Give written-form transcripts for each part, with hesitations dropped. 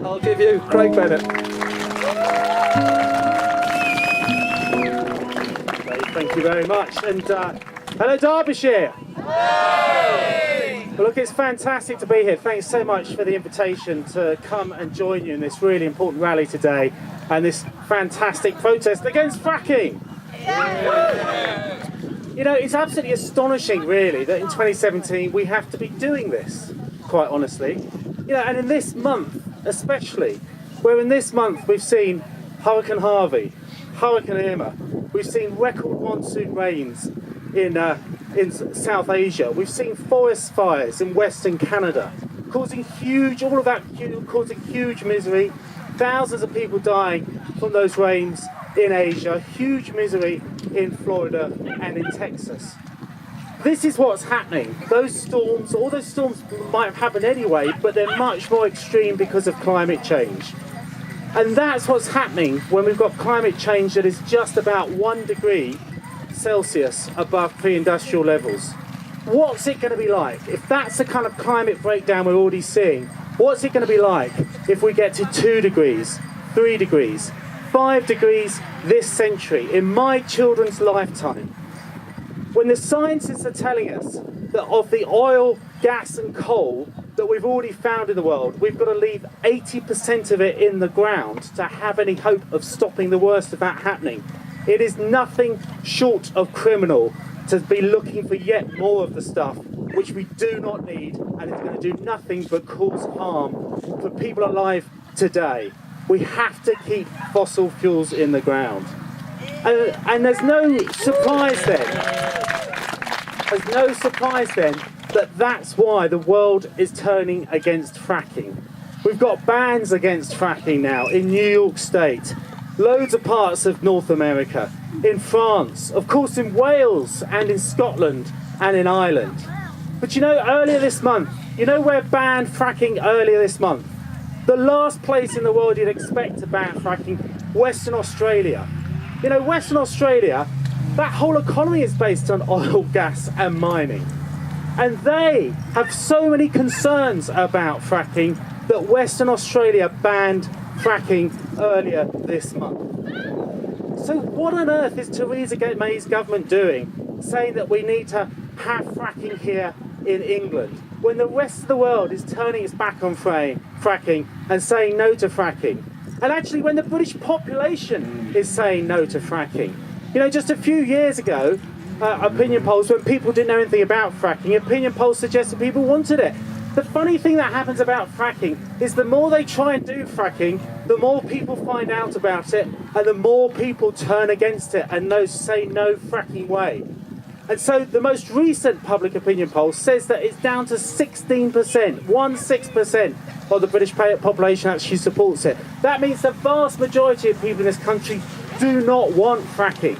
I'll give you Craig Bennett. Thank you very much. And hello, Derbyshire. Well, look, it's fantastic to be here. Thanks so much for the invitation to come and join you in this really important rally today and this fantastic protest against fracking. You know, it's absolutely astonishing, really, that in 2017 we have to be doing this, quite honestly. You know, and in this month, especially, where in this month we've seen Hurricane Harvey, Hurricane Irma, we've seen record monsoon rains in South Asia, we've seen forest fires in Western Canada, causing huge misery, thousands of people dying from those rains in Asia, huge misery in Florida and in Texas. This is what's happening. Those storms, all those storms might have happened anyway, but they're much more extreme because of climate change. And that's what's happening when we've got climate change that is just about 1 degree Celsius above pre-industrial levels. What's it going to be like? If that's the kind of climate breakdown we're already seeing, what's it going to be like if we get to 2 degrees, 3 degrees, 5 degrees this century, in my children's lifetime? When the scientists are telling us that of the oil, gas and coal that we've already found in the world, we've got to leave 80% of it in the ground to have any hope of stopping the worst of that happening. It is nothing short of criminal to be looking for yet more of the stuff which we do not need, and it's going to do nothing but cause harm for people alive today. We have to keep fossil fuels in the ground. And there's no surprise then, that that's why the world is turning against fracking. We've got bans against fracking now in New York State, loads of parts of North America, in France, of course in Wales and in Scotland and in Ireland. But you know, earlier this month, you know where banned fracking earlier this month? The last place in the world you'd expect to ban fracking, Western Australia. You know, Western Australia, that whole economy is based on oil, gas and mining. And they have so many concerns about fracking that Western Australia banned fracking earlier this month. So what on earth is Theresa May's government doing, saying that we need to have fracking here in England, when the rest of the world is turning its back on fracking and saying no to fracking? And actually when the British population is saying no to fracking. You know, just a few years ago, opinion polls, when people didn't know anything about fracking, opinion polls suggested people wanted it. The funny thing that happens about fracking is the more they try and do fracking, the more people find out about it, and the more people turn against it and say no fracking way. And so the most recent public opinion poll says that it's down to 16%, 16% of the British population actually supports it. That means the vast majority of people in this country do not want fracking.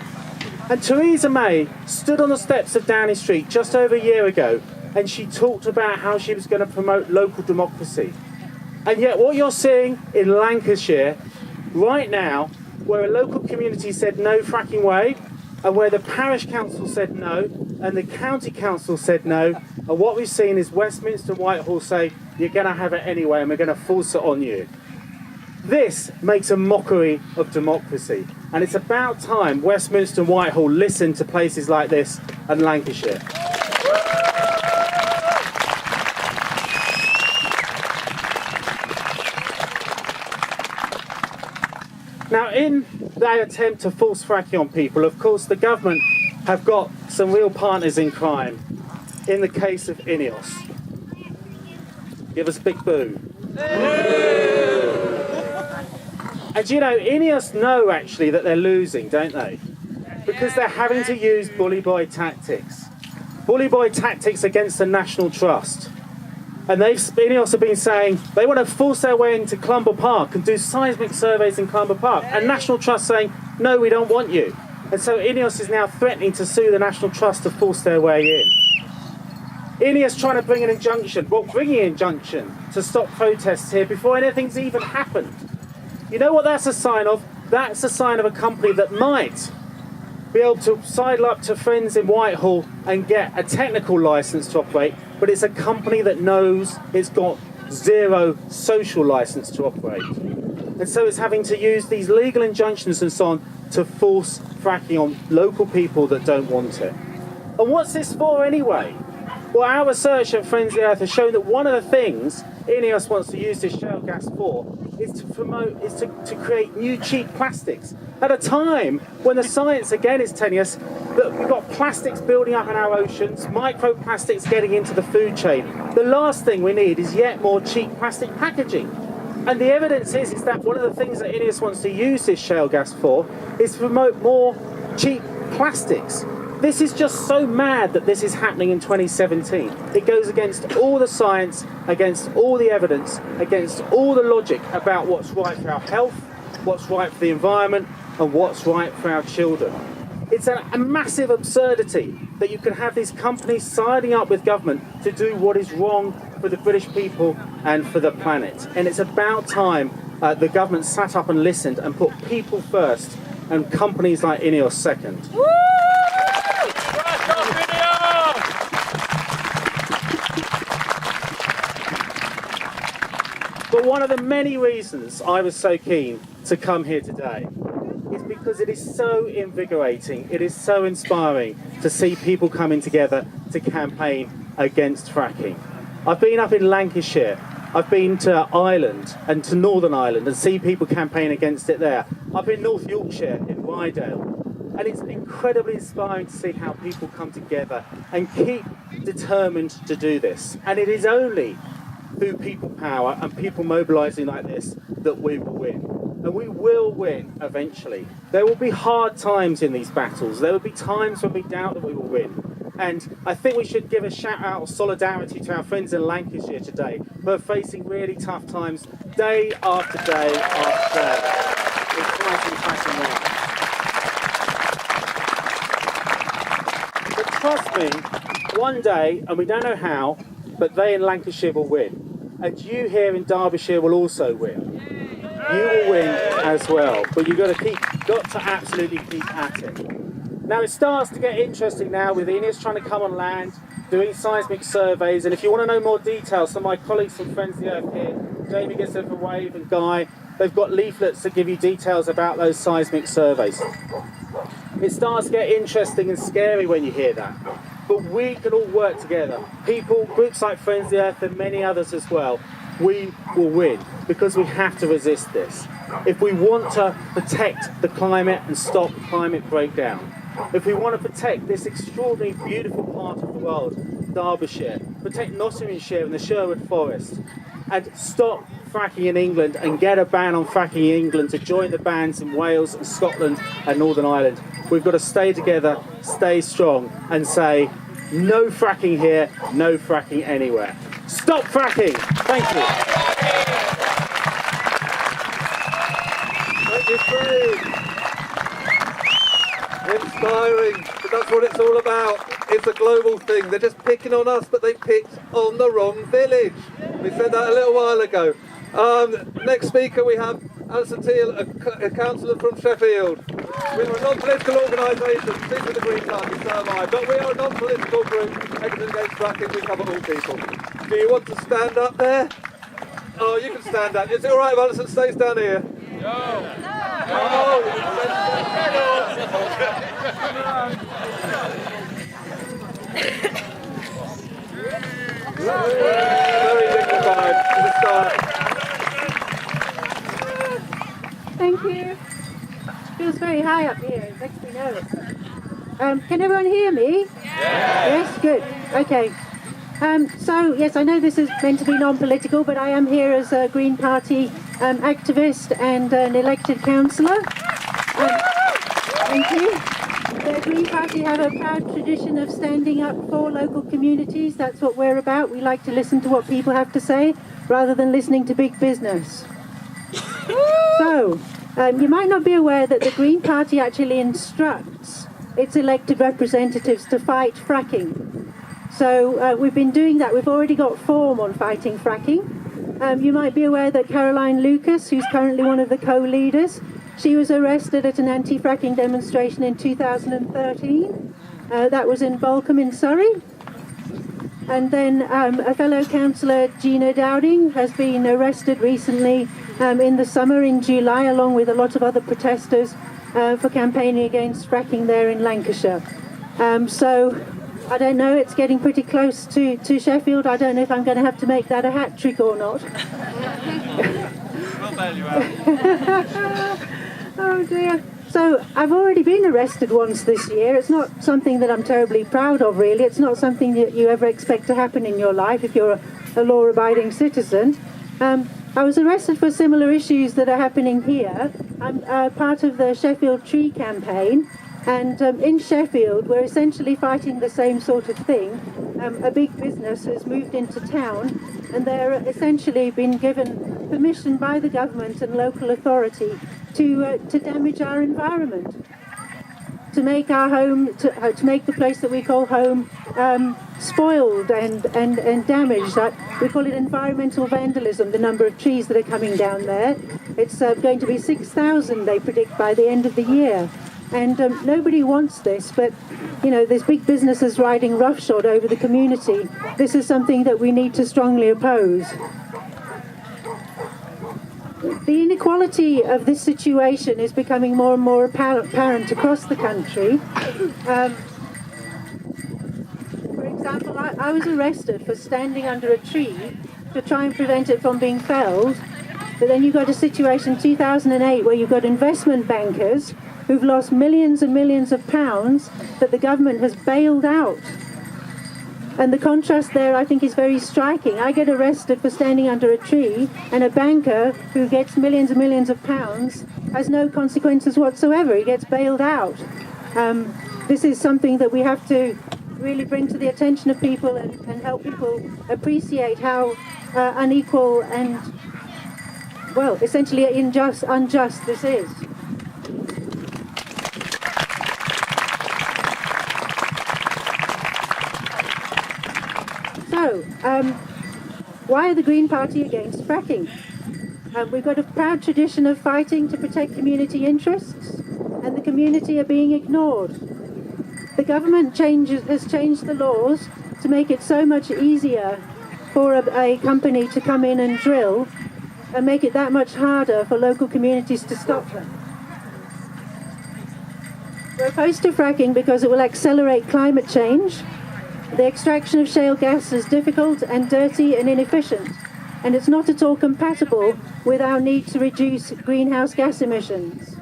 And Theresa May stood on the steps of Downing Street just over a year ago, and she talked about how she was going to promote local democracy. And yet what you're seeing in Lancashire right now, where a local community said no fracking way, and where the parish council said no, and the county council said no, and what we've seen is Westminster and Whitehall say, you're going to have it anyway, and we're going to force it on you. This makes a mockery of democracy, and it's about time Westminster and Whitehall listen to places like this and Lancashire. Now, in their attempt to force fracking on people, of course, the government have got some real partners in crime. In the case of INEOS. Give us a big boo. And you know, INEOS know actually that they're losing, don't they? Because they're having to use bully boy tactics. Bully boy tactics against the National Trust. And INEOS have been saying they want to force their way into Clumber Park and do seismic surveys in Clumber Park. And National Trust saying, no, we don't want you. And so INEOS is now threatening to sue the National Trust to force their way in. INEOS trying to bring an injunction, bringing an injunction to stop protests here before anything's even happened. You know what that's a sign of? That's a sign of a company that might be able to sidle up to friends in Whitehall and get a technical licence to operate, but it's a company that knows it's got zero social license to operate. And so it's having to use these legal injunctions and so on to force fracking on local people that don't want it. And what's this for anyway? Well, our research at Friends of the Earth has shown that one of the things INEOS wants to use this shale gas for is to create new cheap plastics. At a time when the science again is telling us that we've got plastics building up in our oceans, microplastics getting into the food chain. The last thing we need is yet more cheap plastic packaging. And the evidence is that one of the things that INEOS wants to use this shale gas for is to promote more cheap plastics. This is just so mad that this is happening in 2017. It goes against all the science, against all the evidence, against all the logic about what's right for our health, what's right for the environment, and what's right for our children. It's a massive absurdity that you can have these companies siding up with government to do what is wrong for the British people and for the planet. And it's about time the government sat up and listened and put people first and companies like INEOS second. Woo! But one of the many reasons I was so keen to come here today is because it is so invigorating, it is so inspiring to see people coming together to campaign against fracking. I've been up in Lancashire, I've been to Ireland and to Northern Ireland and see people campaign against it there. Up in North Yorkshire, in Rydale. And it's incredibly inspiring to see how people come together and keep determined to do this. And it is only through people power and people mobilising like this that we will win. And we will win eventually. There will be hard times in these battles. There will be times when we doubt that we will win. And I think we should give a shout out of solidarity to our friends in Lancashire today who are facing really tough times day after day after day. It's fighting now. But trust me, one day, and we don't know how, but they in Lancashire will win. And you here in Derbyshire will also win. You will win as well. But you've got to absolutely keep at it. Now it starts to get interesting now with INEOS trying to come on land, doing seismic surveys. And if you want to know more details, some of my colleagues from Friends of the Earth here, Jamie gives them a wave and Guy, they've got leaflets that give you details about those seismic surveys. It starts to get interesting and scary when you hear that. But we can all work together. People, groups like Friends of the Earth and many others as well, we will win because we have to resist this. If we want to protect the climate and stop climate breakdown, if we want to protect this extraordinarily beautiful part of the world, Derbyshire, protect Nottinghamshire and the Sherwood Forest, and stop fracking in England and get a ban on fracking in England to join the bans in Wales and Scotland and Northern Ireland, we've got to stay together, stay strong and say no fracking here, no fracking anywhere. Stop fracking! Thank you. Thank you, Craig. Inspiring, but that's what it's all about. It's a global thing. They're just picking on us, but they picked on the wrong village. We said that a little while ago. Next speaker we have Alison Teal, a councillor from Sheffield. We're a non-political organisation, this is the Green Party, so am I, but we are a non-political group, excellent against fracking, we cover all people. Do you want to stand up there? Oh, you can stand up. Is it alright if Alison stays down here? No! Oh, very dignified to the start. Thank you. Feels very high up here. It makes me nervous. Can everyone hear me? Yes, good. Okay. So, yes, I know this is meant to be non-political, but I am here as a Green Party activist and an elected councillor. Thank you. The Green Party have a proud tradition of standing up for local communities. That's what we're about. We like to listen to what people have to say rather than listening to big business. So, you might not be aware that the Green Party actually instructs its elected representatives to fight fracking. So we've been doing that. We've already got form on fighting fracking. You might be aware that Caroline Lucas, who's currently one of the co-leaders, she was arrested at an anti-fracking demonstration in 2013. That was in Balcombe in Surrey. And then a fellow councillor, Gina Dowding, has been arrested recently in the summer in July, along with a lot of other protesters for campaigning against fracking there in Lancashire. So I don't know, it's getting pretty close to Sheffield. I don't know if I'm going to have to make that a hat trick or not. We'll bail you out. Oh dear. So I've already been arrested once this year. It's not something that I'm terribly proud of, really. It's not something that you ever expect to happen in your life if you're a law-abiding citizen. I was arrested for similar issues that are happening here. I'm part of the Sheffield Tree campaign, and in Sheffield we're essentially fighting the same sort of thing. A big business has moved into town, and they're essentially been given permission by the government and local authority to damage our environment, to make our home, to make the place that we call home spoiled and damaged. We call it environmental vandalism, the number of trees that are coming down there. It's going to be 6,000, they predict, by the end of the year. And nobody wants this, but you know, there's big businesses riding roughshod over the community. This is something that we need to strongly oppose. The inequality of this situation is becoming more and more apparent across the country. For example, I was arrested for standing under a tree to try and prevent it from being felled. But then you've got a situation in 2008 where you've got investment bankers who've lost millions and millions of pounds that the government has bailed out. And the contrast there, I think, is very striking. I get arrested for standing under a tree, and a banker who gets millions and millions of pounds has no consequences whatsoever. He gets bailed out. This is something that we have to really bring to the attention of people and help people appreciate how unequal and, well, essentially unjust this is. So, why are the Green Party against fracking? We've got a proud tradition of fighting to protect community interests, and the community are being ignored. The government has changed the laws to make it so much easier for a company to come in and drill, and make it that much harder for local communities to stop them. We're opposed to fracking because it will accelerate climate change. The extraction of shale gas is difficult and dirty and inefficient, and it's not at all compatible with our need to reduce greenhouse gas emissions.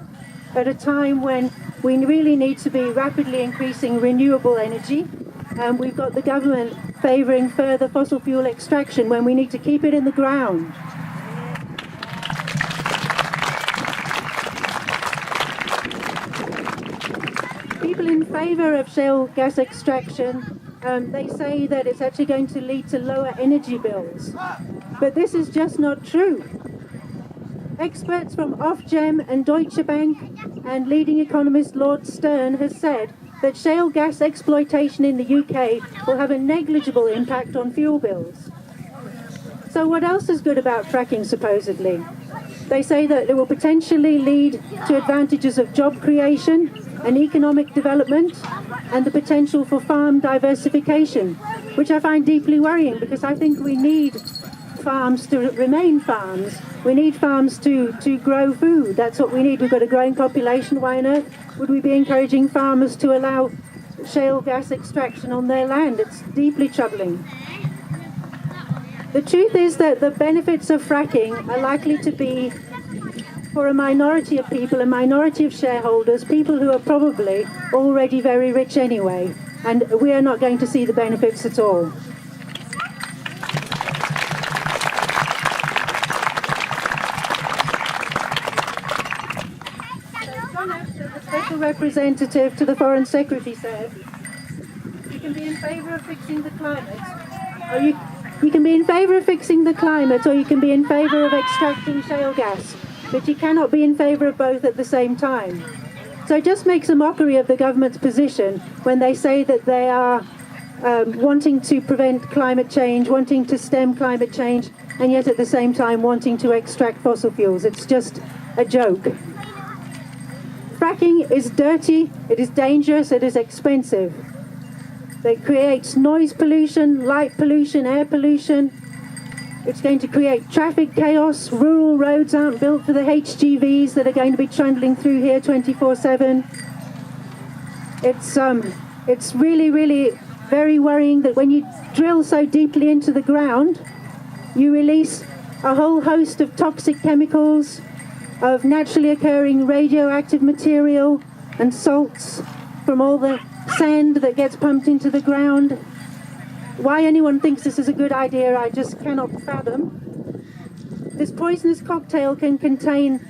At a time when we really need to be rapidly increasing renewable energy, we've got the government favouring further fossil fuel extraction when we need to keep it in the ground. People in favour of shale gas extraction, they say that it's actually going to lead to lower energy bills. But this is just not true. Experts from Ofgem and Deutsche Bank and leading economist Lord Stern has said that shale gas exploitation in the UK will have a negligible impact on fuel bills. So what else is good about fracking, supposedly? They say that it will potentially lead to advantages of job creation and economic development, and the potential for farm diversification, which I find deeply worrying, because I think we need farms to remain farms. We need farms to grow food. That's what we need. We've got a growing population. Why on earth would we be encouraging farmers to allow shale gas extraction on their land? It's deeply troubling. The truth is that the benefits of fracking are likely to be for a minority of people, a minority of shareholders, people who are probably already very rich anyway, and we are not going to see the benefits at all. The special representative to the Foreign Secretary said, you can be in favour of fixing the climate, or you can be in favour of fixing the climate, or you can be in favour of extracting shale gas. But you cannot be in favour of both at the same time. So it just makes a mockery of the government's position when they say that they are wanting to prevent climate change, wanting to stem climate change, and yet at the same time wanting to extract fossil fuels. It's just a joke. Fracking is dirty, it is dangerous, it is expensive. It creates noise pollution, light pollution, air pollution. It's going to create traffic chaos. Rural roads aren't built for the HGVs that are going to be trundling through here 24/7. It's really, really very worrying that when you drill so deeply into the ground, you release a whole host of toxic chemicals, of naturally occurring radioactive material and salts from all the sand that gets pumped into the ground. Why anyone thinks this is a good idea, I just cannot fathom. This poisonous cocktail can contaminate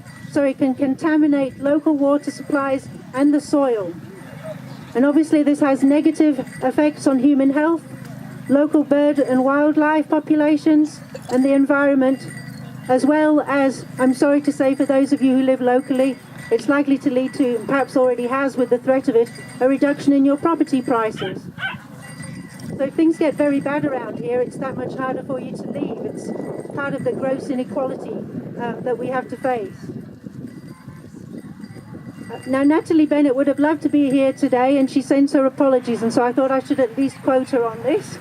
local water supplies and the soil. And obviously this has negative effects on human health, local bird and wildlife populations, and the environment, as well as, I'm sorry to say for those of you who live locally, it's likely to lead to, and perhaps already has with the threat of it, a reduction in your property prices. So if things get very bad around here, it's that much harder for you to leave. It's part of the gross inequality that we have to face. Now, Natalie Bennett would have loved to be here today, and she sends her apologies, and so I thought I should at least quote her on this,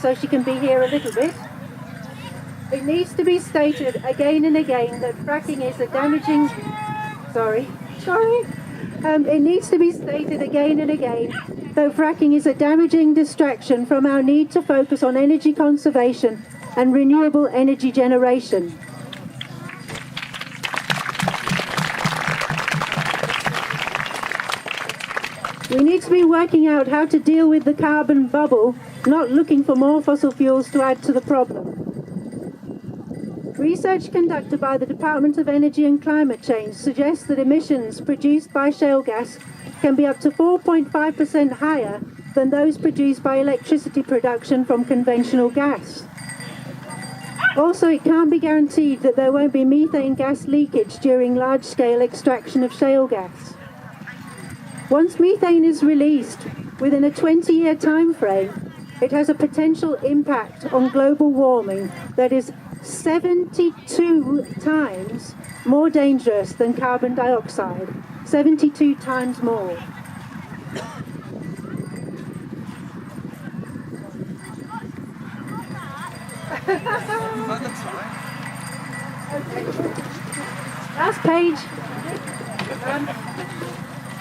so she can be here a little bit. It needs to be stated again and again that fracking is a damaging... It needs to be stated again and again that fracking is a damaging distraction from our need to focus on energy conservation and renewable energy generation. We need to be working out how to deal with the carbon bubble, not looking for more fossil fuels to add to the problem. Research conducted by the Department of Energy and Climate Change suggests that emissions produced by shale gas can be up to 4.5% higher than those produced by electricity production from conventional gas. Also, it can't be guaranteed that there won't be methane gas leakage during large-scale extraction of shale gas. Once methane is released within a 20-year time frame, it has a potential impact on global warming that is 72 times more dangerous than carbon dioxide. 72 times more. Last page.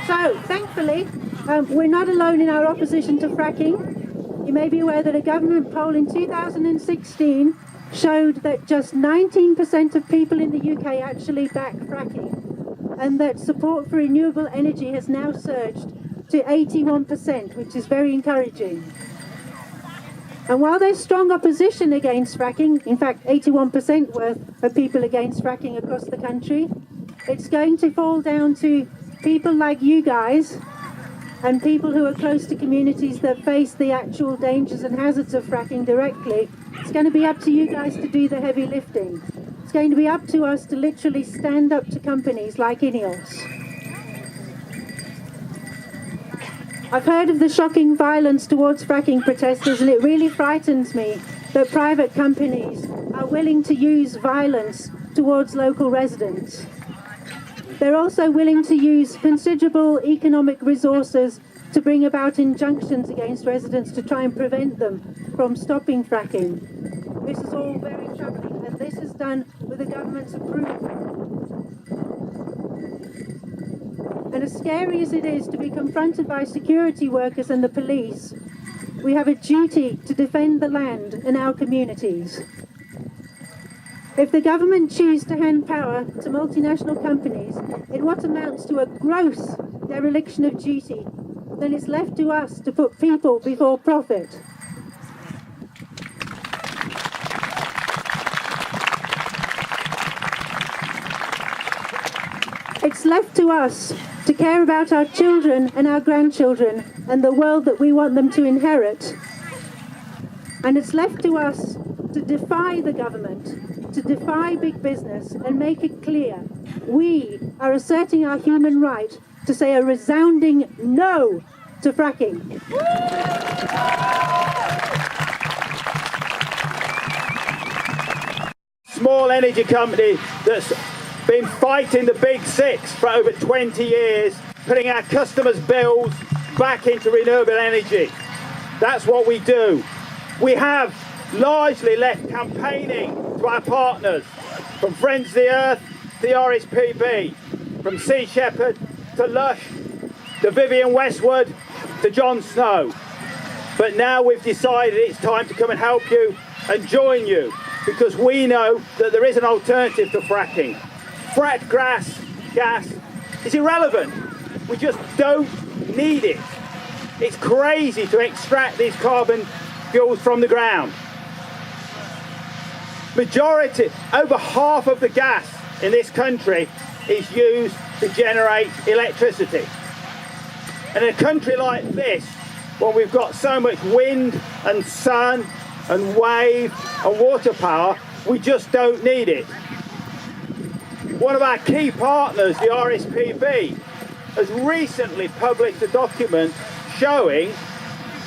So, thankfully, we're not alone in our opposition to fracking. You may be aware that a government poll in 2016 showed that just 19% of people in the UK actually back fracking, and that support for renewable energy has now surged to 81%, which is very encouraging. And while there's strong opposition against fracking, in fact 81% worth of people against fracking across the country, it's going to fall down to people like you guys and people who are close to communities that face the actual dangers and hazards of fracking directly. It's going to be up to you guys to do the heavy lifting. It's going to be up to us to literally stand up to companies like INEOS. I've heard of the shocking violence towards fracking protesters, and it really frightens me that private companies are willing to use violence towards local residents. They're also willing to use considerable economic resources to bring about injunctions against residents to try and prevent them from stopping fracking. This is all very troubling, and this is done with the government's approval. And as scary as it is to be confronted by security workers and the police, we have a duty to defend the land and our communities. If the government choose to hand power to multinational companies in what amounts to a gross dereliction of duty, then it's left to us to put people before profit. It's left to us to care about our children and our grandchildren and the world that we want them to inherit. And it's left to us to defy the government, to defy big business, and make it clear we are asserting our human right to say a resounding no to fracking. Small energy company that's been fighting the big six for over 20 years, putting our customers' bills back into renewable energy. That's what we do. We have largely left campaigning to our partners, from Friends of the Earth to the RSPB, from Sea Shepherd to Lush, to Vivian Westwood to Jon Snow. But now we've decided it's time to come and help you and join you, because we know that there is an alternative to fracking. Fracked gas is irrelevant. We just don't need it. It's crazy to extract these carbon fuels from the ground. Majority, over half of the gas in this country is used to generate electricity. And in a country like this, when we've got so much wind and sun and wave and water power, we just don't need it. One of our key partners, the RSPB, has recently published a document showing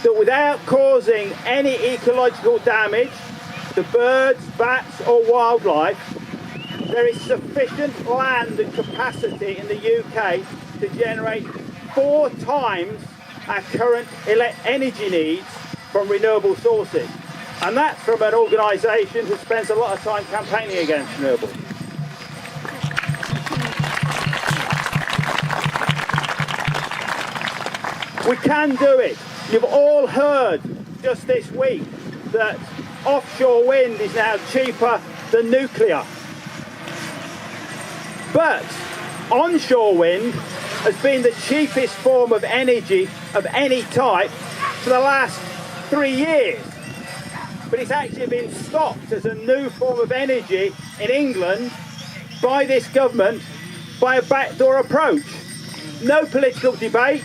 that without causing any ecological damage to birds, bats or wildlife, there is sufficient land and capacity in the UK to generate 4 times our current energy needs from renewable sources. And that's from an organisation who spends a lot of time campaigning against renewables. We can do it. You've all heard just this week that offshore wind is now cheaper than nuclear. But onshore wind has been the cheapest form of energy of any type for the last 3 years. But it's actually been stopped as a new form of energy in England by this government by a backdoor approach. No political debate,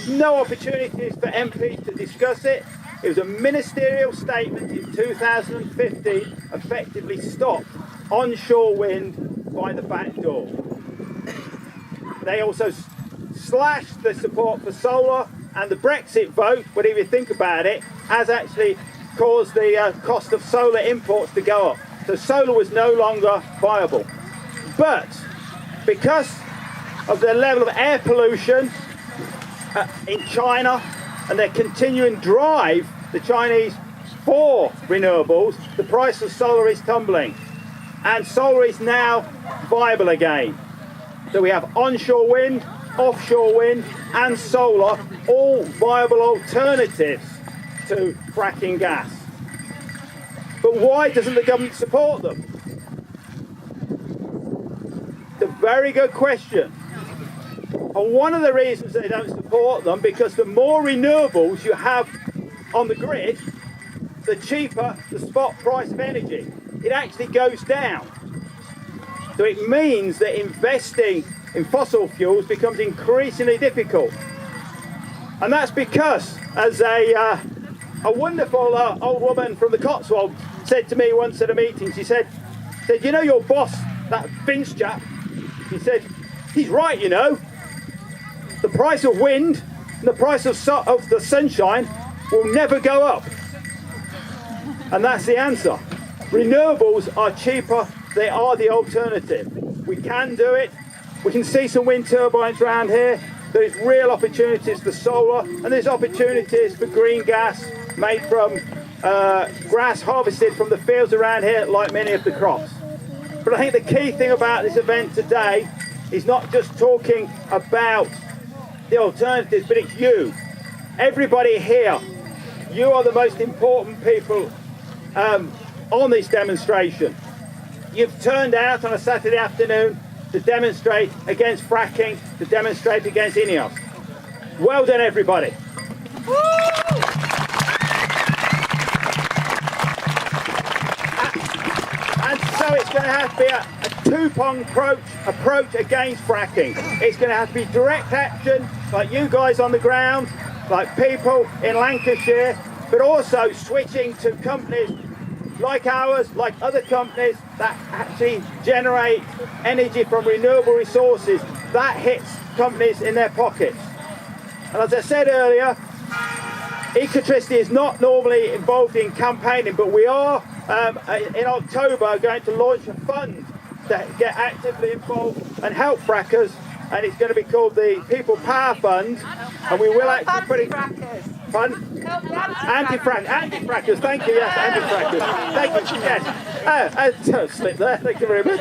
no opportunities for MPs to discuss it. It was a ministerial statement in 2015, effectively stopped onshore wind by the back door. They also slashed the support for solar, and the Brexit vote, whatever you think about it, has actually caused the cost of solar imports to go up. So solar was no longer viable. But because of the level of air pollution in China and their continuing drive, the Chinese, for renewables, the price of solar is tumbling. And solar is now viable again. So we have onshore wind, offshore wind and solar, all viable alternatives to fracking gas. But why doesn't the government support them? It's a very good question. And one of the reasons they don't support them, because the more renewables you have on the grid, the cheaper the spot price of energy. It actually goes down. So it means that investing in fossil fuels becomes increasingly difficult. And that's because, as a wonderful old woman from the Cotswolds said to me once at a meeting, she said, you know your boss, that Vince chap, he said, he's right, you know. The price of wind and the price of the sunshine will never go up. And that's the answer. Renewables are cheaper, they are the alternative. We can do it. We can see some wind turbines around here. There's real opportunities for solar, and there's opportunities for green gas made from grass harvested from the fields around here, like many of the crops. But I think the key thing about this event today is not just talking about the alternatives, but it's you. Everybody here, you are the most important people on this demonstration. You've turned out on a Saturday afternoon to demonstrate against fracking, to demonstrate against INEOS. Well done, everybody. And so it's going to have to be a two-pronged approach against fracking. It's going to have to be direct action, like you guys on the ground, like people in Lancashire, but also switching to companies like ours, like other companies that actually generate energy from renewable resources. That hits companies in their pockets. And as I said earlier, Ecotricity is not normally involved in campaigning, but we are in October going to launch a fund to get actively involved and help frackers, and it's going to be called the People Power Fund, and we will actually put it Pardon? Anti-frackers, thank you, yes, anti-frackers. Thank you, yes. Slip there, thank you very much.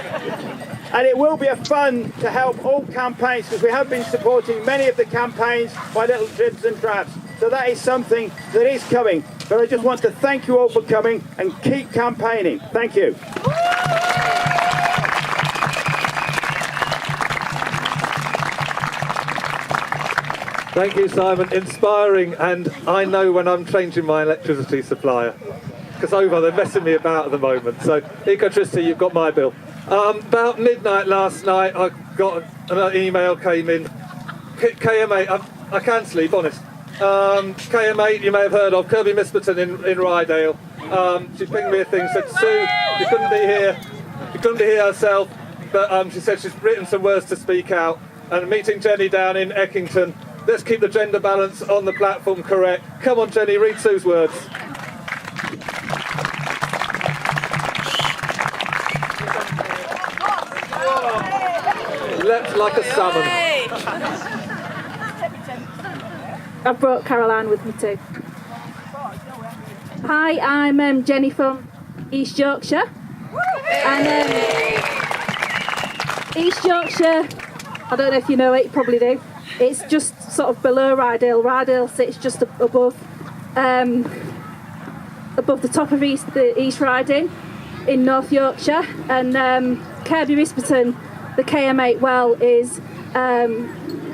And it will be a fun to help all campaigns, because we have been supporting many of the campaigns by little dribs and drabs. So that is something that is coming. But I just want to thank you all for coming and keep campaigning. Thank you. Thank you, Simon. Inspiring, and I know when I'm changing my electricity supplier. Because they're messing me about at the moment. So, Ecotricity, you've got my bill. About midnight last night, I got an email came in. KM8, I can sleep, honest. KM8, you may have heard of, Kirby Misperton in Rydale. She pinged me a thing, said, Sue, you couldn't be here. You couldn't be here herself, but she said she's written some words to speak out. And meeting Jenny down in Eckington. Let's keep the gender balance on the platform correct. Come on, Jenny, read Sue's words. Leapt like a salmon. I've brought Caroline with me too. Hi, I'm Jenny from East Yorkshire. And East Yorkshire, I don't know if you know it, you probably do. It's just sort of below Rydale. Rydale sits just above the top of the East Riding in North Yorkshire. And Kirby Misperton, the KM8 well is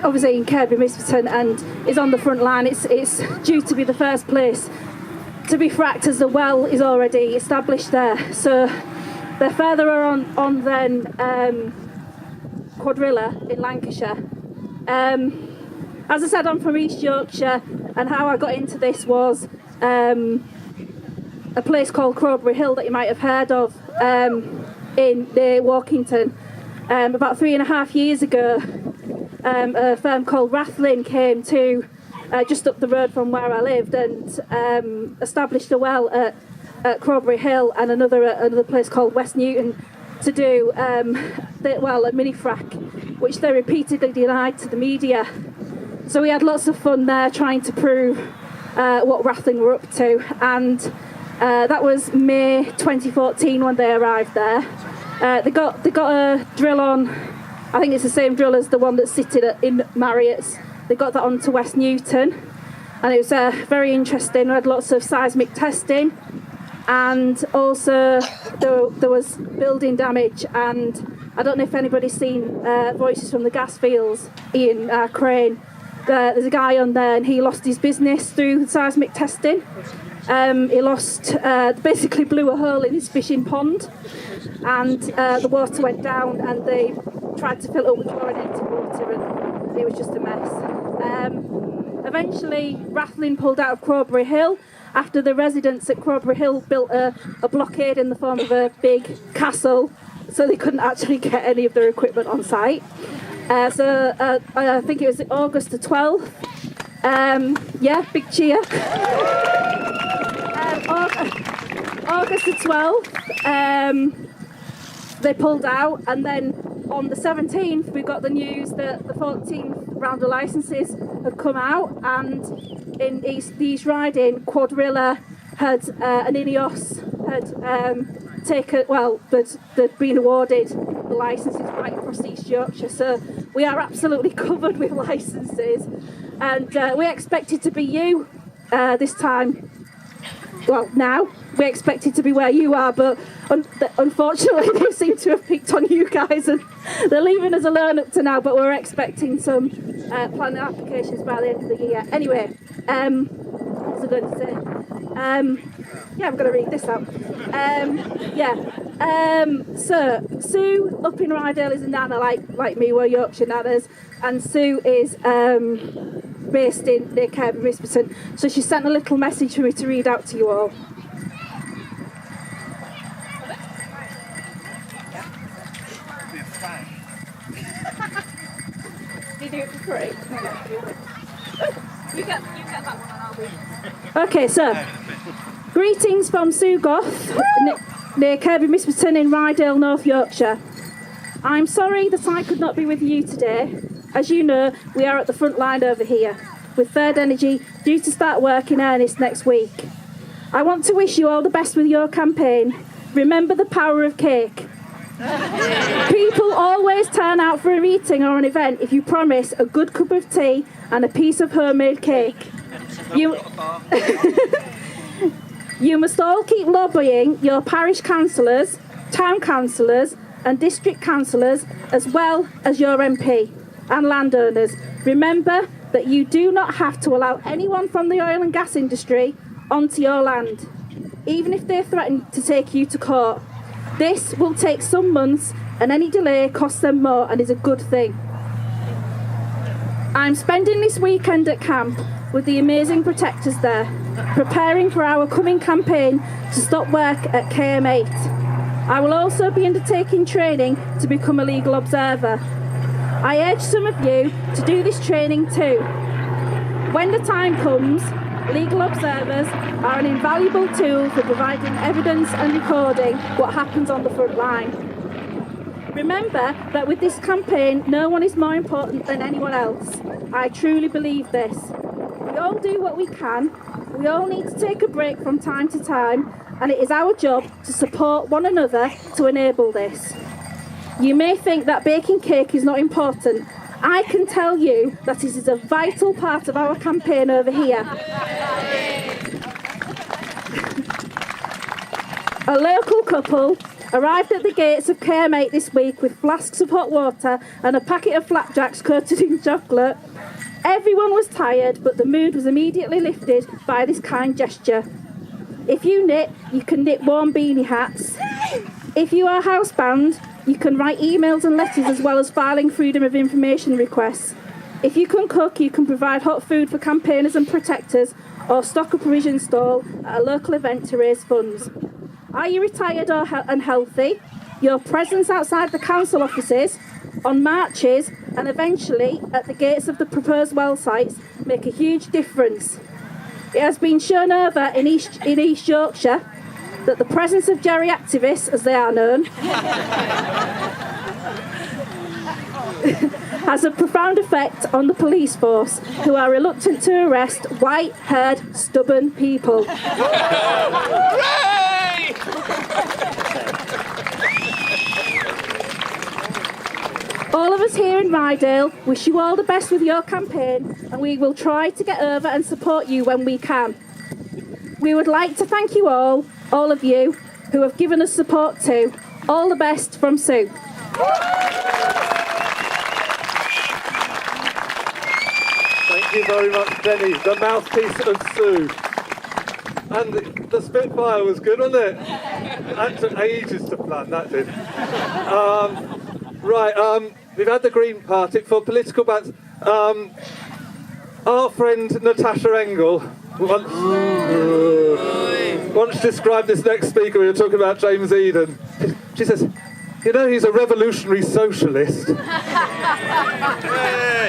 obviously in Kirby Misperton and is on the front line. It's due to be the first place to be fracked, as the well is already established there. So they're further on than Quadrilla in Lancashire. As I said, I'm from East Yorkshire, and how I got into this was a place called Crowbury Hill that you might have heard of in near Walkington. About 3.5 years ago, a firm called Rathlin came to just up the road from where I lived and established a well at Crowbury Hill and another place called West Newton to do a mini frack, which they repeatedly denied to the media. So we had lots of fun there trying to prove what Rathlin were up to, and that was May 2014 when they arrived there. They got a drill on, I think it's the same drill as the one that's sitting in Marriott's. They got that on to West Newton, and it was very interesting. We had lots of seismic testing, and also there was building damage. And I don't know if anybody's seen Voices from the Gas Fields, Ian Crane. There's a guy on there, and he lost his business through seismic testing. He basically blew a hole in his fishing pond, and the water went down, and they tried to fill it up with chlorinated water, and it was just a mess. Eventually, Rathlin pulled out of Crowbury Hill after the residents at Crowbury Hill built a blockade in the form of a big castle, so they couldn't actually get any of their equipment on site. I think it was August the 12th. Big cheer. August the 12th, they pulled out, and then on the 17th we got the news that the 14th round of licences had come out, and in the East Riding, Quadrilla had an INEOS they'd been awarded the licences right across East Yorkshire, so we are absolutely covered with licences, and we expected to be you this time. Well, now we expected to be where you are, but unfortunately they seem to have picked on you guys, and they're leaving us alone up to now, but we're expecting some planning applications by the end of the year. Anyway, what was I going to say? I'm going to read this out. So Sue up in Rydale is a nana like me, we're Yorkshire nanas, and Sue is based in near Kirby Misperton. So she sent a little message for me to read out to you all. You do it for free. You get that one and I'll do it. Okay, so greetings from Sue Goff near Kirby Misperton in Rydale, North Yorkshire. I'm sorry that I could not be with you today. As you know, we are at the front line over here. with Third Energy due to start work in earnest next week. I want to wish you all the best with your campaign. Remember the power of cake. People always turn out for a meeting or an event if you promise a good cup of tea and a piece of homemade cake. You must all keep lobbying your parish councillors, town councillors and district councillors as well as your MP and landowners. Remember that you do not have to allow anyone from the oil and gas industry onto your land, even if they threaten to take you to court. This will take some months and any delay costs them more and is a good thing. I'm spending this weekend at camp with the amazing protectors there, preparing for our coming campaign to stop work at KM8. I will also be undertaking training to become a legal observer. I urge some of you to do this training too. When the time comes, legal observers are an invaluable tool for providing evidence and recording what happens on the front line. Remember that with this campaign, no one is more important than anyone else. I truly believe this. We all do what we can. We all need to take a break from time to time, and it is our job to support one another to enable this. You may think that baking cake is not important. I can tell you that it is a vital part of our campaign over here. A local couple arrived at the gates of KM8 this week with flasks of hot water and a packet of flapjacks coated in chocolate. Everyone was tired, but the mood was immediately lifted by this kind gesture. If you knit, you can knit warm beanie hats. If you are housebound, you can write emails and letters as well as filing Freedom of Information requests. If you can cook, you can provide hot food for campaigners and protectors or stock a provision stall at a local event to raise funds. Are you retired or unhealthy? Your presence outside the council offices, on marches and eventually at the gates of the proposed well sites make a huge difference. It has been shown over in East Yorkshire that the presence of Jerry activists, as they are known, has a profound effect on the police force, who are reluctant to arrest white-haired, stubborn people. All of us here in Rydale wish you all the best with your campaign, and we will try to get over and support you when we can. We would like to thank you all of you who have given us support too. All the best from Sue. Thank you very much, Jenny, the mouthpiece of Sue. And the Spitfire was good, wasn't it? That took ages to plan, that did. We've had the Green Party for political bans. Our friend Natasha Engel once described this next speaker. We were talking about James Eden. She says, you know, he's a revolutionary socialist.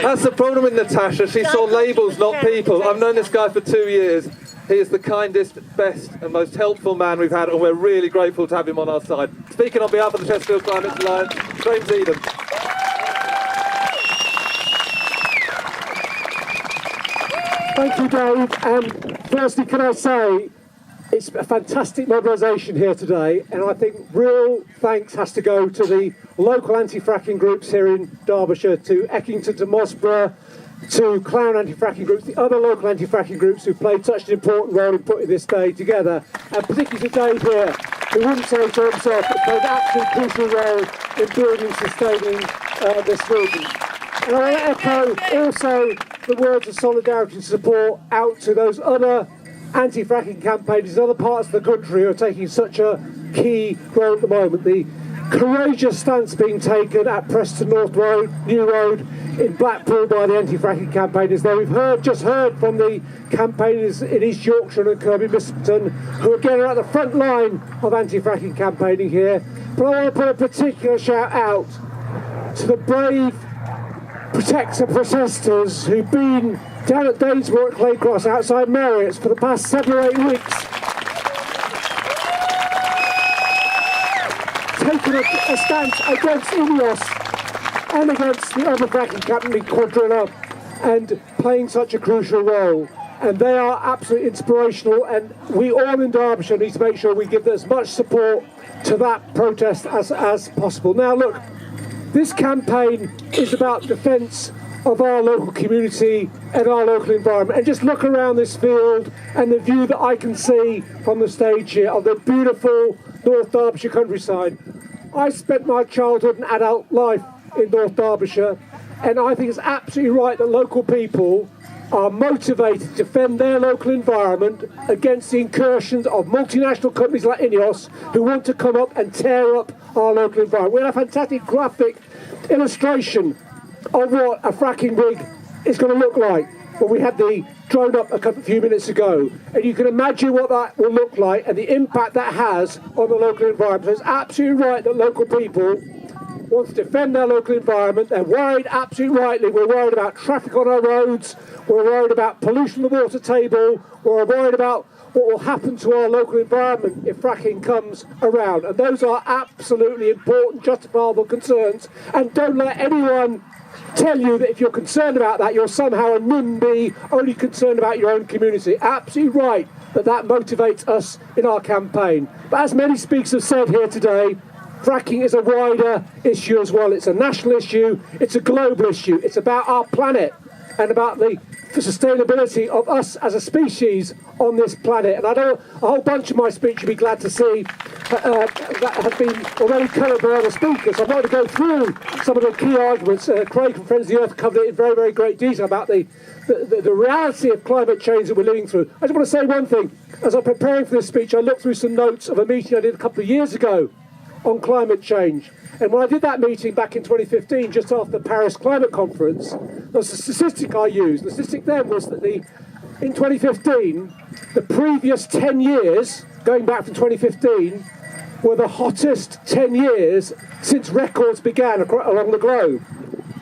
That's the problem with Natasha. She saw labels, not people. I've known this guy for 2 years. He is the kindest, best and most helpful man we've had, and we're really grateful to have him on our side. Speaking on behalf of the Chesterfield Climate Alliance, James Eden. Thank you, Dave. Firstly, can I say it's a fantastic mobilisation here today, and I think real thanks has to go to the local anti-fracking groups here in Derbyshire, to Eckington, to Mossborough, to Clown anti-fracking groups, the other local anti-fracking groups who played such an important role in putting this day together, and particularly to Dave here, who wouldn't say so himself, but played an absolutely crucial role in building and sustaining this movement. And I want to echo also the words of solidarity and support out to those other anti-fracking campaigners in other parts of the country who are taking such a key role at the moment. The courageous stance being taken at Preston North Road, New Road in Blackpool by the anti-fracking campaigners there. We've just heard from the campaigners in East Yorkshire and Kirby Biston, who again are at the front line of anti-fracking campaigning here. But I want to put a particular shout out to the brave protector protesters who've been down at Danesborough at Claycross outside Marriott's for the past 7 or 8 weeks, taking a stance against Ineos and against the other fracking company, Quadrilla. and playing such a crucial role. And they are absolutely inspirational, and we all in Derbyshire need to make sure we give as much support to that protest as possible. Now look, this campaign is about defence of our local community and our local environment. And just look around this field and the view that I can see from the stage here of the beautiful North Derbyshire countryside. I spent my childhood and adult life in North Derbyshire, and I think it's absolutely right that local people are motivated to defend their local environment against the incursions of multinational companies like INEOS who want to come up and tear up our local environment. We have a fantastic graphic illustration of what a fracking rig is going to look like. Well, we had the drone up a few minutes ago, and you can imagine what that will look like and the impact that has on the local environment. So it's absolutely right that local people want to defend their local environment. They're worried, absolutely rightly, we're worried about traffic on our roads, we're worried about pollution of the water table, we're worried about what will happen to our local environment if fracking comes around. And those are absolutely important, justifiable concerns. And don't let anyone tell you that if you're concerned about that, you're somehow a NIMBY, only concerned about your own community. Absolutely right that motivates us in our campaign. But as many speakers have said here today, fracking is a wider issue as well. It's a national issue, it's a global issue. It's about our planet and about the sustainability of us as a species on this planet. And I know a whole bunch of my speech you'll be glad to see that has been already covered by other speakers. I'm not going to go through some of the key arguments. Craig from Friends of the Earth covered it in very, very great detail about the reality of climate change that we're living through. I just want to say one thing. As I'm preparing for this speech, I looked through some notes of a meeting I did a couple of years ago on climate change. And when I did that meeting back in 2015, just after the Paris Climate Conference, the statistic I used, the statistic then was that in 2015, the previous 10 years, going back to 2015, were the hottest 10 years since records began along the globe.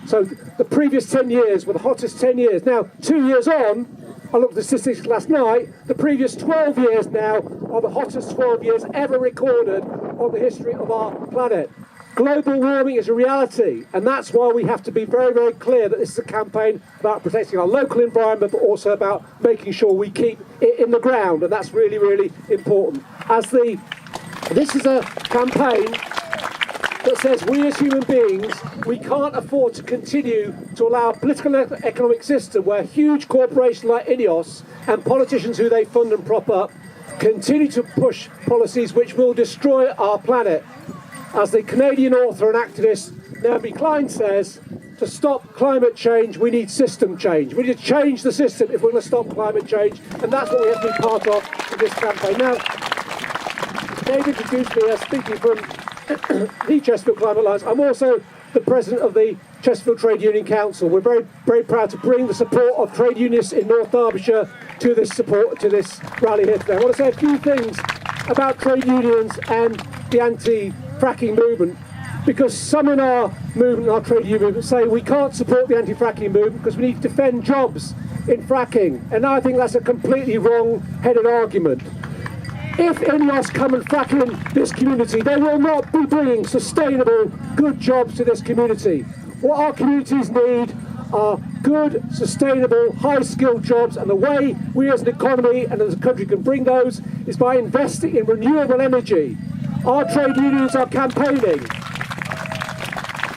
So the previous 10 years were the hottest 10 years. Now, 2 years on, I looked at the statistics last night, the previous 12 years now are the hottest 12 years ever recorded on the history of our planet. Global warming is a reality, and that's why we have to be very, very clear that this is a campaign about protecting our local environment, but also about making sure we keep it in the ground, and that's really, really important. This is a campaign that says we as human beings, we can't afford to continue to allow a political and economic system where huge corporations like INEOS and politicians who they fund and prop up continue to push policies which will destroy our planet. As the Canadian author and activist Naomi Klein says, to stop climate change, we need system change. We need to change the system if we're going to stop climate change, and that's what we have to be part of in this campaign. Now, Dave introduced me as speaking from the Chesterfield Climate Alliance. I'm also the president of the Chesterfield Trade Union Council. We're very, very proud to bring the support of trade unionists in North Derbyshire to this rally here today. I want to say a few things about trade unions and the anti-fracking movement, because some in our movement, our trade union movement, say we can't support the anti-fracking movement because we need to defend jobs in fracking, and I think that's a completely wrong-headed argument. If INEOS come and frack in this community, they will not be bringing sustainable, good jobs to this community. What our communities need are good, sustainable, high-skilled jobs, and the way we as an economy and as a country can bring those is by investing in renewable energy. Our trade unions are campaigning.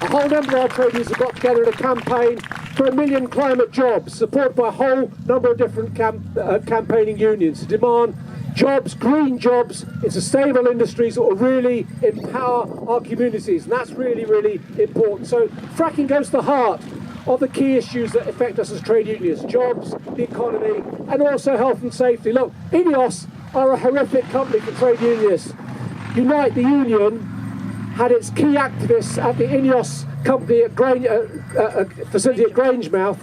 A whole number of our trade unions have got together in a campaign for 1 million climate jobs, supported by a whole number of different campaigning unions to demand jobs, green jobs in sustainable industries that will really empower our communities, and that's really, really important. So fracking goes to the heart of the key issues that affect us as trade unions: jobs, the economy, and also health and safety. Look, INEOS are a horrific company for trade unionists. Unite, the union, had its key activists at the INEOS company at facility at Grangemouth.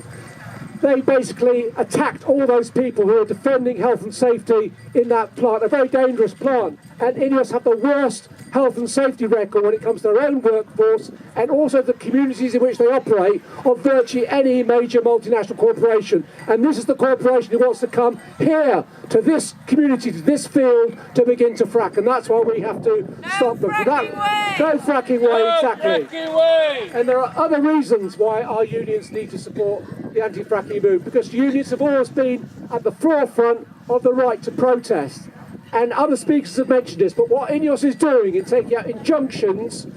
They basically attacked all those people who are defending health and safety in that plant, a very dangerous plant. And INEOS have the worst health and safety record when it comes to their own workforce and also the communities in which they operate of virtually any major multinational corporation. And this is the corporation who wants to come here to this community, to this field, to begin to frack. And that's why we have to stop them. No fracking way, exactly. Fracking way. And there are other reasons why our unions need to support the anti-fracking movement, because unions have always been at the forefront of the right to protest. And other speakers have mentioned this, but what INEOS is doing in taking out injunctions,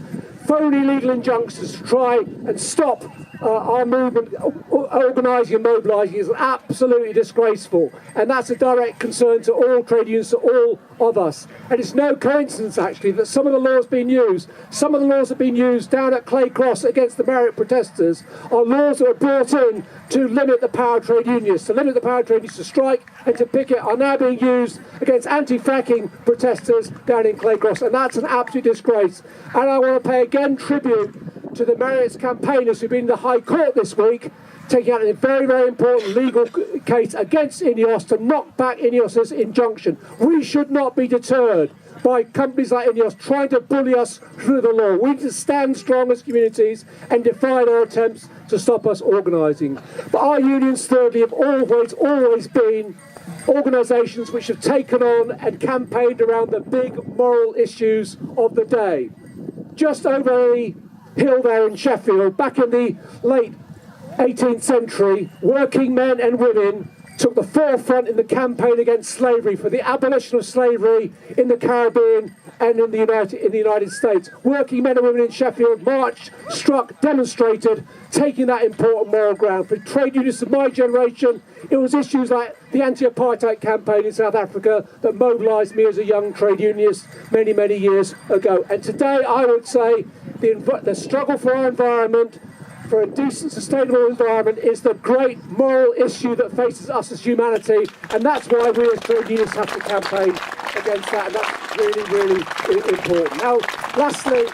phony legal injunctions to try and stop our movement organising and mobilising is absolutely disgraceful, and that's a direct concern to all trade unions, to all of us. And it's no coincidence actually that some of the laws being used, some of the laws that have been used down at Clay Cross against the Marriott protesters are laws that were brought in to limit the power of trade unions, to strike and to picket, are now being used against anti-fracking protesters down in Clay Cross, and that's an absolute disgrace. And I want to pay again tribute to the Marriott's campaigners who've been in the High Court this week, taking out a very, very important legal case against INEOS to knock back INEOS's injunction. We should not be deterred by companies like INEOS trying to bully us through the law. We need to stand strong as communities and defy their attempts to stop us organising. But our unions, thirdly, have always been organisations which have taken on and campaigned around the big moral issues of the day. Just over the hill there in Sheffield, back in the late 18th century, working men and women took the forefront in the campaign against slavery, for the abolition of slavery in the Caribbean and in the United States. Working men and women in Sheffield marched, struck, demonstrated, taking that important moral ground. For trade unionists of my generation, it was issues like the anti-apartheid campaign in South Africa that mobilised me as a young trade unionist many, many years ago. And today I would say the struggle for our environment, for a decent, sustainable environment, is the great moral issue that faces us as humanity, and that's why we as trade unions have to campaign against that, and that's really, really important. Now, lastly,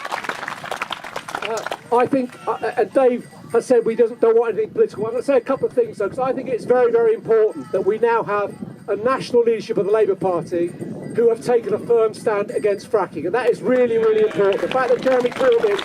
I think, and Dave has said we don't want anything political. I'm going to say a couple of things, though, because I think it's very, very important that we now have a national leadership of the Labour Party who have taken a firm stand against fracking, and that is really, really important. The fact that Jeremy Corbyn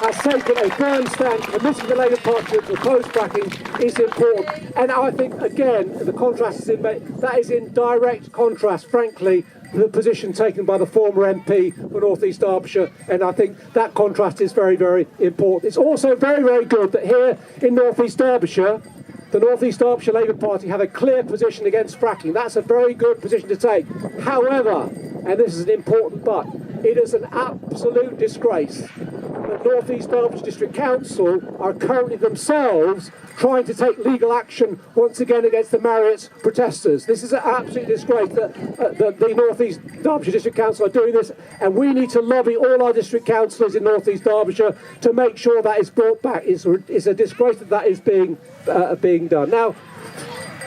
has taken a firm stand committing the Labour Party to oppose fracking is important. And I think, again, the contrast is that is in direct contrast, frankly, to the position taken by the former MP for North East Derbyshire, and I think that contrast is very, very important. It's also very, very good that here in North East Derbyshire, the North East Derbyshire Labour Party have a clear position against fracking. That's a very good position to take. However, and this is an important but, it is an absolute disgrace that North East Derbyshire District Council are currently themselves trying to take legal action once again against the Marriott's protesters. This is an absolute disgrace that the North East Derbyshire District Council are doing this, and we need to lobby all our district councillors in North East Derbyshire to make sure that is brought back. It's a disgrace that is being done. Now,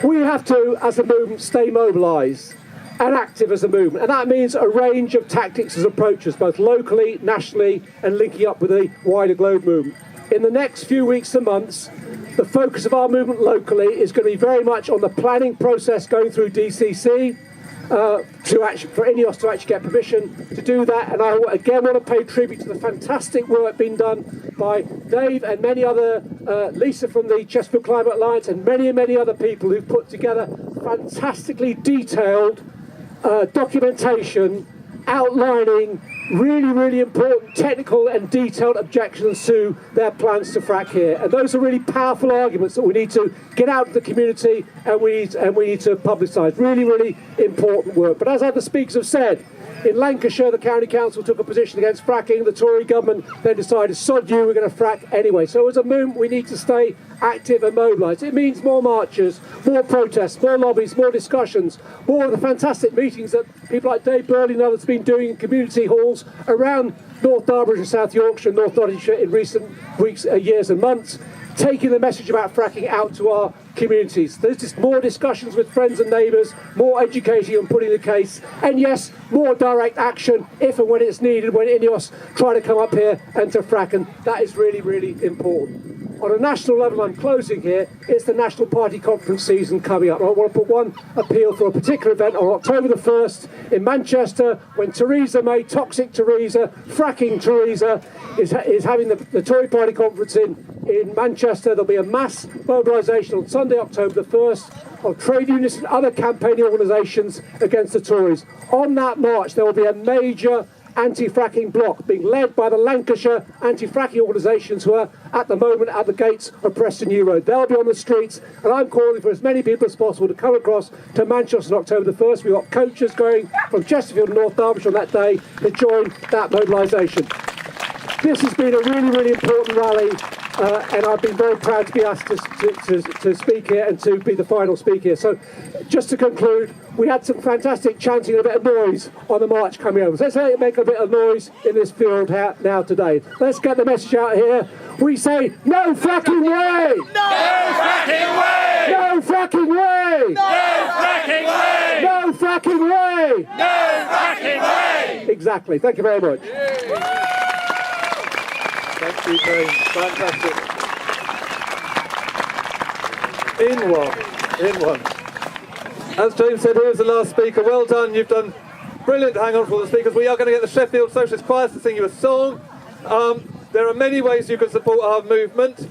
we have to, as a movement, stay mobilised and active as a movement, and that means a range of tactics and approaches, both locally, nationally, and linking up with the wider globe movement. In the next few weeks and months, the focus of our movement locally is going to be very much on the planning process going through DCC for INEOS to actually get permission to do that. And I again want to pay tribute to the fantastic work being done by Dave and many other, Lisa from the Chesterfield Climate Alliance, and many, many other people who've put together fantastically detailed documentation outlining really, really important technical and detailed objections to their plans to frack here. And those are really powerful arguments that we need to get out to the community, and we need to publicise. Really, really important work. But as other speakers have said, in Lancashire, the County Council took a position against fracking. The Tory government then decided, sod you, we're going to frack anyway. So as a movement, we need to stay active and mobilised. It means more marches, more protests, more lobbies, more discussions, more of the fantastic meetings that people like Dave Burley and others have been doing in community halls around North Derbyshire, South Yorkshire, North Nottinghamshire in recent weeks, years and months, taking the message about fracking out to our communities. There's just more discussions with friends and neighbours, more educating and putting the case, and yes, more direct action if and when it's needed, when INEOS try to come up here and to frack, and that is really, really important. on a national level, I'm closing here, it's the National Party Conference season coming up. I want to put one appeal for a particular event on October the 1st in Manchester, when Theresa May, Toxic Theresa, Fracking Theresa, is having the Tory Party Conference in Manchester. There'll be a mass mobilisation on Sunday, October the 1st, of trade unions and other campaigning organisations against the Tories. On that march, there will be a major anti-fracking bloc being led by the Lancashire anti-fracking organisations who are at the moment at the gates of Preston New Road. They'll be on the streets, and I'm calling for as many people as possible to come across to Manchester on October the 1st. We've got coaches going from Chesterfield and North Derbyshire on that day to join that mobilisation. This has been a really, really important rally, and I've been very proud to be asked to speak here and to be the final speaker here. So, just to conclude, we had some fantastic chanting and a bit of noise on the march coming over. So let's make a bit of noise in this field now today. Let's get the message out here. We say, no fracking way! No fracking way! No fracking way! No fracking way! No fracking way! No fracking way! Exactly. Thank you very much. Thank you, James. Fantastic. In one. As James said, here's the last speaker. Well done. You've done brilliant to hang on for all the speakers. We are going to get the Sheffield Socialist Choir to sing you a song. There are many ways you can support our movement.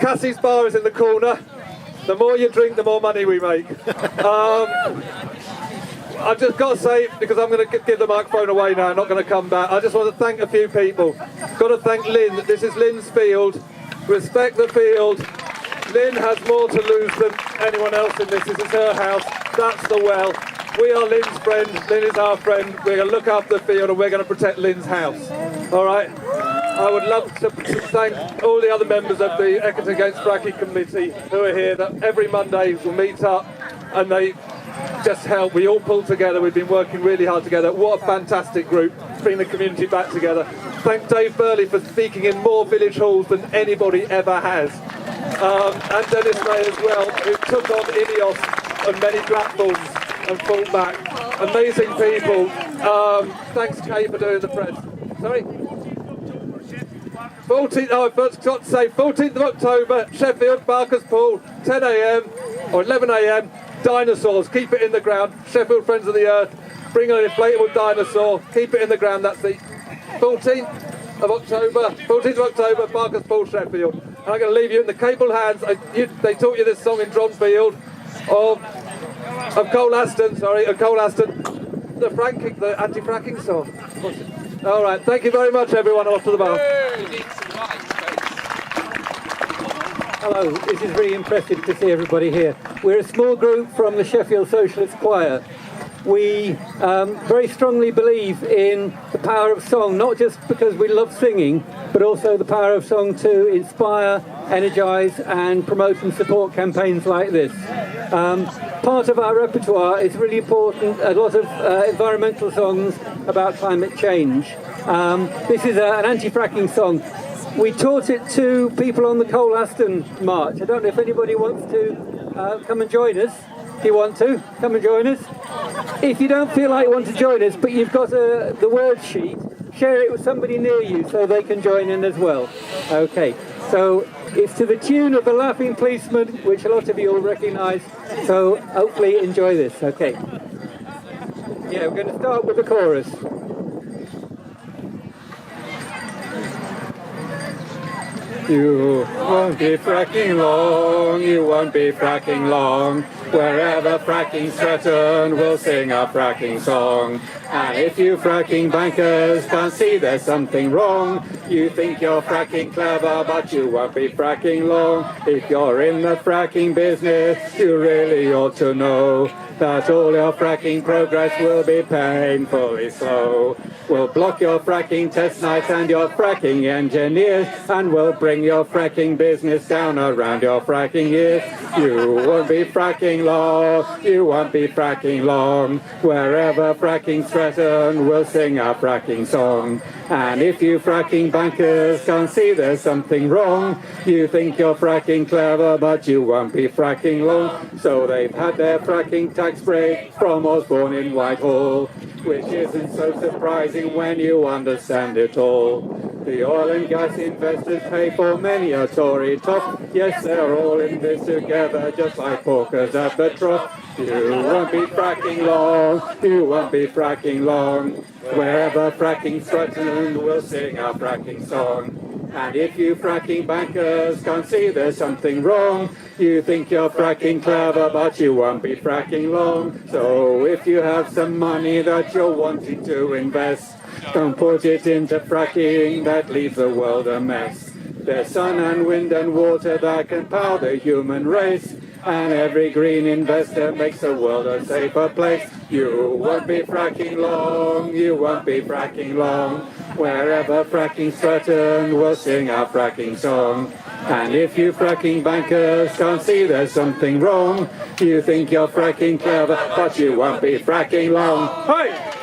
Cassie's Bar is in the corner. The more you drink, the more money we make. I've just got to say, because I'm going to give the microphone away now, I'm not going to come back. I just want to thank a few people. Got to thank Lynn. This is Lynn's field. Respect the field. Lynn has more to lose than anyone else in this. This is her house. That's the well. We are Lynn's friend. Lynn is our friend. We're going to look after the field and we're going to protect Lynn's house. All right? I would love to thank all the other members of the Eckington Against Fracking Committee who are here, that every Monday will meet up and they just help. We all pull together. We've been working really hard together. What a fantastic group, bring the community back together. Thank Dave Burley for speaking in more village halls than anybody ever has. And Dennis May as well, who took on Ineos on many platforms and fought back. Amazing people. Thanks, Kay, for doing the press. Sorry? 14th, I forgot to say, 14th of October, Sheffield, Barker's Pool, 10 a.m. or 11 a.m. Dinosaurs, keep it in the ground. Sheffield Friends of the Earth, bring an inflatable dinosaur, keep it in the ground. That's the 14th of October, Barker's Pool, Sheffield. And I'm going to leave you in the capable hands. They taught you this song in Dronfield of Cole Aston, the anti-fracking song. All right, thank you very much, everyone. Off to the bar. Hello, this is really impressive to see everybody here. We're a small group from the Sheffield Socialist Choir. We very strongly believe in the power of song, not just because we love singing, but also the power of song to inspire, energise and promote and support campaigns like this. Part of our repertoire is really important, a lot of environmental songs about climate change. This is an anti-fracking song. We taught it to people on the Cole Aston March. I don't know if anybody wants to come and join us. If you want to, come and join us. If you don't feel like you want to join us, but you've got the word sheet, share it with somebody near you so they can join in as well. Okay, so it's to the tune of The Laughing Policeman, which a lot of you will recognise, so hopefully enjoy this. Okay. Yeah, we're going to start with the chorus. You won't be fracking long, you won't be fracking long. Wherever fracking's threatened, we'll sing a fracking song. And if you fracking bankers can't see there's something wrong, you think you're fracking clever, but you won't be fracking long. If you're in the fracking business, you really ought to know that all your fracking progress will be painfully slow. We'll block your fracking test nights and your fracking engineers, and we'll bring your fracking business down around your fracking years. You won't be fracking long, you won't be fracking long. Wherever fracking's threatened, we'll sing our fracking song. And if you fracking bankers can't see there's something wrong, you think you're fracking clever, but you won't be fracking long. So they've had their fracking tax break from Osborne in Whitehall, which isn't so surprising when you understand it all. The oil and gas investors pay for many a Tory top. Yes, they're all in this together, just like porkers at the trough. You won't be fracking long, you won't be fracking long. Wherever fracking's threatened, we'll sing our fracking song. And if you fracking bankers can't see there's something wrong, you think you're fracking clever, but you won't be fracking long. So if you have some money that you're wanting to invest, don't put it into fracking, that leaves the world a mess. There's sun and wind and water that can power the human race, and every green investor makes the world a safer place. You won't be fracking long, you won't be fracking long. Wherever fracking's threatened, we'll sing our fracking song. And if you fracking bankers can't see there's something wrong, you think you're fracking clever, but you won't be fracking long. Hey!